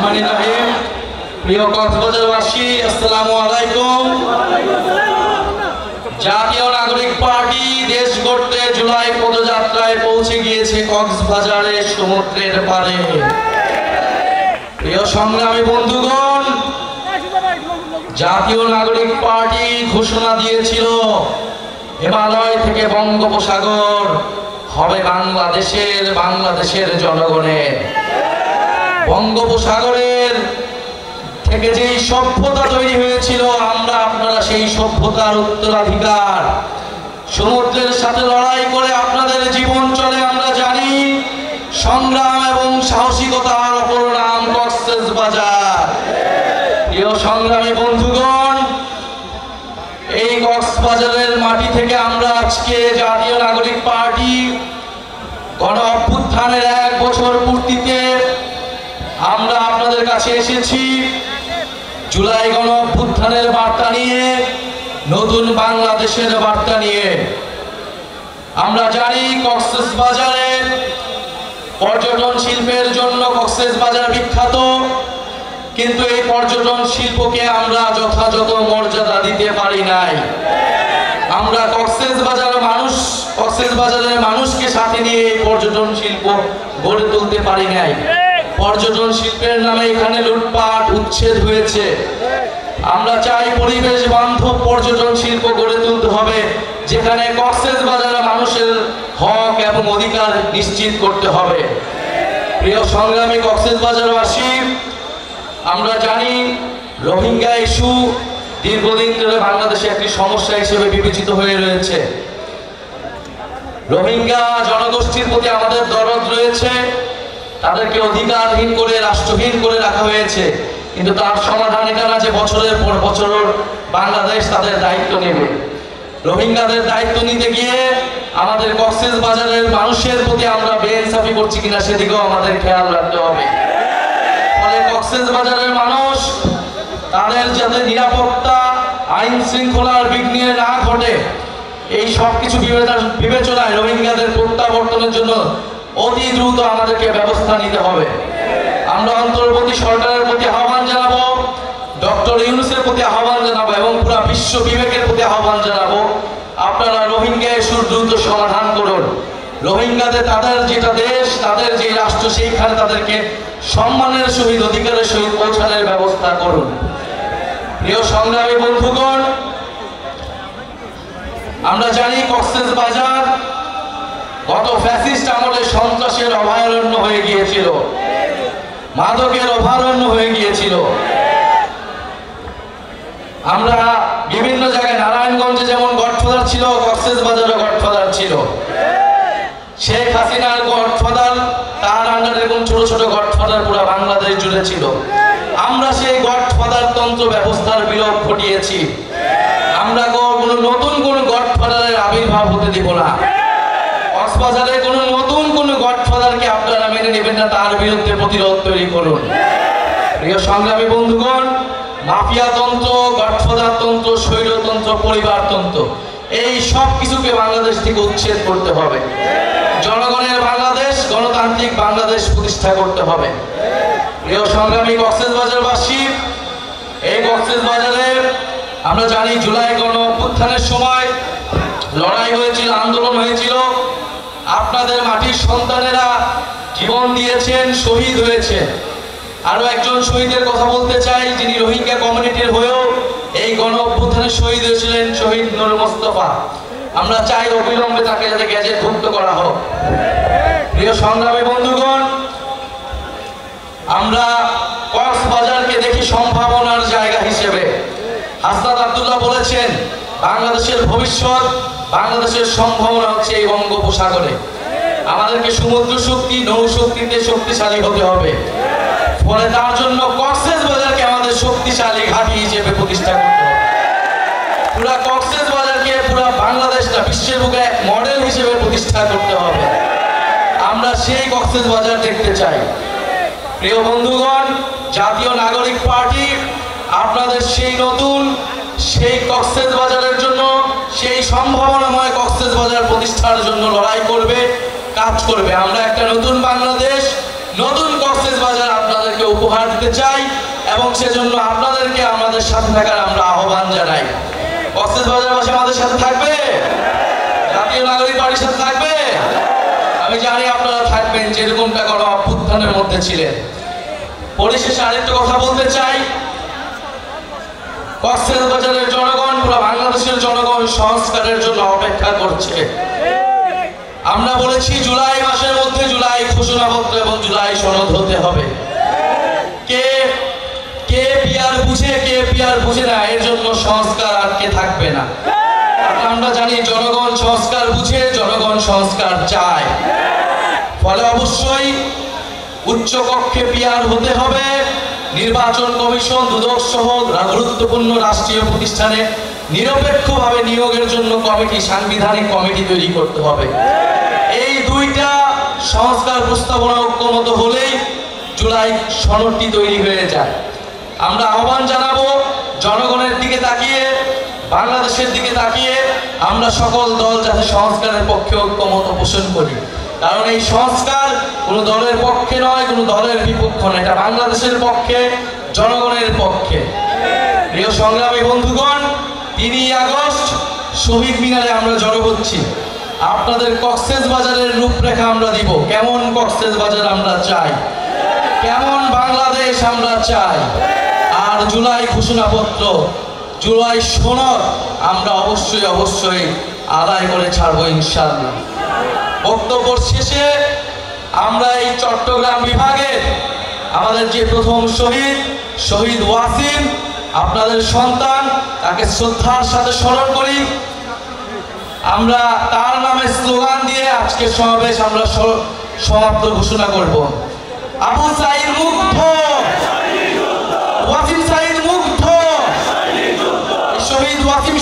রহমানির রহিম। প্রিয় কক্সবাজারবাসী, আসসালামু আলাইকুম। জাতীয় নাগরিক পার্টি দেশ গড়তে জুলাই পদযাত্রায় পৌঁছে গিয়েছে কক্সবাজারের সমুদ্রের পাড়ে। প্রিয় সংগ্রামী বন্ধুগণ, জাতীয় নাগরিক পার্টি ঘোষণা দিয়েছিল হিমালয় থেকে বঙ্গোপসাগর হবে বাংলাদেশের জনগণের। বঙ্গোপসাগরের থেকে যেই সভ্যতা তৈরি হয়েছিল, আপনারা সেই সভ্যতার উত্তরাধিকার। সমুদ্রের সাথে লড়াই করে আপনাদের জীবন চলে আমরা জানি। সংগ্রাম এবং সাহসিকতার অপর নাম কক্সবাজার। প্রিয় সংগ্রামী বন্ধুগণ, এই কক্সবাজারের মাটি থেকে আমরা আজকে জাতীয় নাগরিক পার্টি গণ অভ্যুত্থানের 1 বছর পূর্তিতে আমরা আপনাদের কাছে এসেছি জুলাই গণ অভ্যুত্থানের বার্তা নিয়ে, নতুন বাংলাদেশের বার্তা নিয়ে। আমরা জানি কক্সবাজারের পর্যটন শিল্পের জন্য কক্সবাজার বিখ্যাত, কিন্তু এই পর্যটন শিল্পকে আমরা যথাযথ মর্যাদা দিতে পারি নাই। আমরা কক্সবাজারের মানুষকে সাথে নিয়ে এই পর্যটন শিল্প গড়ে তুলতে পারি নাই। পর্যটন শিল্পের নামে এখানে লুটপাট উচ্ছেদ হয়েছে। আমরা চাই পরিবেশ বান্ধব পর্যটন শিল্প গড়ে তুলতে হবে, যেখানে কক্সবাজারের মানুষের হক এবং অধিকার নিশ্চিত করতে হবে। প্রিয় সংগ্রামী কক্সবাজারবাসী, আমরা জানি রোহিঙ্গা ইস্যু দীর্ঘদিন ধরে বাংলাদেশে একটি সমস্যা হিসেবে বিবেচিত হয়ে রয়েছে। রোহিঙ্গা জনগোষ্ঠীর প্রতি আমাদের দরদ রয়েছে। তাদেরকে অধিকারহীন করে, রাষ্ট্রহীন করে রাখা হয়েছে, কিন্তু তার সমাধান এটা না যে বছরের পর বছর বাংলাদেশ তাদের দায়িত্ব নেবে। রোহিঙ্গাদের দায়িত্ব নিতে গিয়ে আমাদের কক্সবাজারের মানুষের প্রতি আমরা বেইনসাফি করছি কিনা সেদিকেও আমাদের খেয়াল রাখতে হবে। ফলে কক্সবাজারের মানুষ তাদের যাতে নিরাপত্তা, আইন শৃঙ্খলার বিঘ্ন না ঘটে, এই সব কিছু বিবেচনায় রোহিঙ্গাদের প্রত্যাবর্তনের জন্য অতি দ্রুত আমাদেরকে ব্যবস্থা নিতে হবে। আমরা অন্তর্বর্তী সরকারের প্রতি আহ্বান জানাবো, ডক্টর ইউনূসের প্রতি আহ্বান জানাবো এবং পুরো বিশ্ব বিবেকের প্রতি আহ্বান জানাবো, আপনারা রোহিঙ্গা ইস্যুর দ্রুত সমাধান করুন। রোহিঙ্গাদের তাদের যেটা দেশ, তাদের যে রাষ্ট্র, সেইখানে তাদেরকে সম্মানের সহিত, অধিকারের সহিত পৌঁছানোর ব্যবস্থা করুন। প্রিয় সংগ্রামী বন্ধুগণ, আমরা জানি কক্সবাজার গত ফ্যাসিস্ট আমলে সন্ত্রাসের অভয়ারণ্য হয়ে গিয়েছিল, মাদকের অভয়ারণ্য হয়ে গিয়েছিল। আমরা বিভিন্ন জায়গায়, নারায়ণগঞ্জে যেমন গডফাদার ছিল, কক্সবাজারও গডফাদার ছিল। শেখ হাসিনার গডফাদার, তার আন্ডারে এরকম ছোট ছোট গডফাদার পুরো বাংলাদেশ জুড়ে ছিল। আমরা সেই গডফাদার তন্ত্র ব্যবস্থার বিলোপ ঘটিয়েছি। আমরা নতুন কোন গডফাদারের আবির্ভাব হতে দিব না। কক্সবাজারে নতুন কোন গডফাদারকে আপনারা মেনে নেবেন না, তার বিরুদ্ধে প্রতিরোধ তৈরি করুন। প্রিয় সংগ্রামী বন্ধুগণ, মাফিয়া তন্ত্র, গডফাদার তন্ত্র, স্বৈরতন্ত্র, পরিবারতন্ত্র, এই সব কিছুকে বাংলাদেশ থেকে উচ্ছেদ করতে হবে। জনগণের বাংলাদেশ, গণতান্ত্রিক বাংলাদেশ প্রতিষ্ঠা করতে হবে। প্রিয় সংগ্রামী কক্সবাজারবাসী, এই কক্সবাজারে আমরা জানি জুলাই গণ অভ্যুত্থানের সময় লড়াই হয়েছিল, আন্দোলন হয়েছিল। আপনাদের মাটির সন্তানেরা জীবন দিয়েছেন, শহীদ হয়েছে। আরো একজন শহীদের কথা বলতে চাই, যিনি রোহিঙ্গা কমিউনিটির হয়েও এই গণ অভ্যুত্থানে শহীদ হয়েছিলেন, শহীদ নূর মোস্তফা। আমরা চাই অবিলম্বে তাকে যাতে গ্যাজেটভুক্ত করা হোক। প্রিয় সংগ্রামী বন্ধুগণ, আমরা কক্সবাজারকে দেখি সম্ভাবনার জায়গা হিসেবে। হাসনাত আব্দুল্লাহ বলেছেন, বাংলাদেশের ভবিষ্যৎ, বাংলাদেশের সম্ভাবনা হচ্ছে এই বঙ্গোপসাগরে। আমাদেরকে সমুদ্র শক্তি, নৌ শক্তিতে শক্তিশালী হতে হবে। ফলে তার জন্য কক্সবাজারকে আমাদের শক্তিশালী ঘাঁটি হিসেবে প্রতিষ্ঠা করতে হবে। পুরা কক্সবাজারকে, পুরা বাংলাদেশটা বিশ্বের বুকে এক মডেল হিসেবে প্রতিষ্ঠা করতে হবে। আমরা সেই কক্সবাজার দেখতে চাই। প্রিয় বন্ধুগণ, জাতীয় নাগরিক পার্টি আপনাদের সেই নতুন, সেই কক্সবাজারের জন্য, সেই সম্ভাবনাময় কক্সবাজার প্রতিষ্ঠার জন্য লড়াই করবে, কাজ করবে। আমরা একটা নতুন বাংলাদেশ, নতুন কক্সবাজার আপনাদেরকে উপহার উপহার দিতে চাই এবং সেজন্য আপনাদেরকে আমাদের সাথে থাকার আমরা আহ্বান জানাই। কক্সবাজারবাসী আমাদের সাথে থাকবে, জাতীয় নাগরিক পার্টির সাথে থাকবে। আমি জানি আপনারা থাকবেন, যেরকমটা গণ অভ্যুত্থানের মধ্যে ছিলেন। পরিশেষে আরেকটা কথা বলতে চাই, কক্সবাজারের জনগণ, পুরো বাংলাদেশের জনগণ সংস্কারের জন্য অপেক্ষা করছে। আমরা বলেছি জুলাই মাসের মধ্যে জুলাই ঘোষণাপত্র এবং জুলাই সনদ হতে হবে। কে পিআর বুঝে কে পিআর বুঝে না, এর জন্য সংস্কার আটকে থাকবে না। আমরা জানি জনগণ সংস্কার বুঝে, জনগণ সংস্কার চায়। ফলে অবশ্যই উচ্চ কক্ষে পিআর হতে হবে। নির্বাচন কমিশন, দুদক সহ গুরুত্বপূর্ণ রাষ্ট্রীয় প্রতিষ্ঠানে নিরপেক্ষভাবে নিয়োগের জন্য কমিটি, সাংবিধানিক কমিটি তৈরি করতে হবে। এই দুইটা সংস্কার প্রস্তাবনা ঐক্যমত হলেই জুলাই সনদটি তৈরি হয়ে যায়। আমরা আহ্বান জানাবো জনগণের দিকে তাকিয়ে, বাংলাদেশের দিকে তাকিয়ে আমরা সকল দল যাতে সংস্কারের পক্ষে ঐক্যমত পোষণ করি। কারণ এই সংস্কার কোনো দলের পক্ষে নয়, কোনো দলের বিপক্ষ নয়, এটা বাংলাদেশের পক্ষে, জনগণের পক্ষে। প্রিয় সংগ্রামী বন্ধুগণ, 3 আগস্ট শহীদ মিনারে আমরা জড়ো হচ্ছি। আপনাদের কক্সবাজারের রূপরেখা আমরা দিব, কেমন কক্সবাজার আমরা চাই, কেমন বাংলাদেশ আমরা চাই। আর জুলাই ঘোষণাপত্র, জুলাই সনদ আমরা অবশ্যই আদায় করে ছাড়বো ইনশাআল্লাহ। বক্তব্য শেষে আমরা এই চট্টগ্রাম বিভাগের আমাদের যে প্রথম শহীদ ওয়াসিম, আপনাদের সন্তান, তাকে শ্রদ্ধার সাথে স্মরণ করি। আমরা তার নামে স্লোগান দিয়ে আজকের সমাবেশ আমরা সমাপ্ত ঘোষণা করব। আবু সাঈদ মুগ্ধ, ওয়াসিম সাঈদ মুগ্ধ, শহীদ ওয়াসিম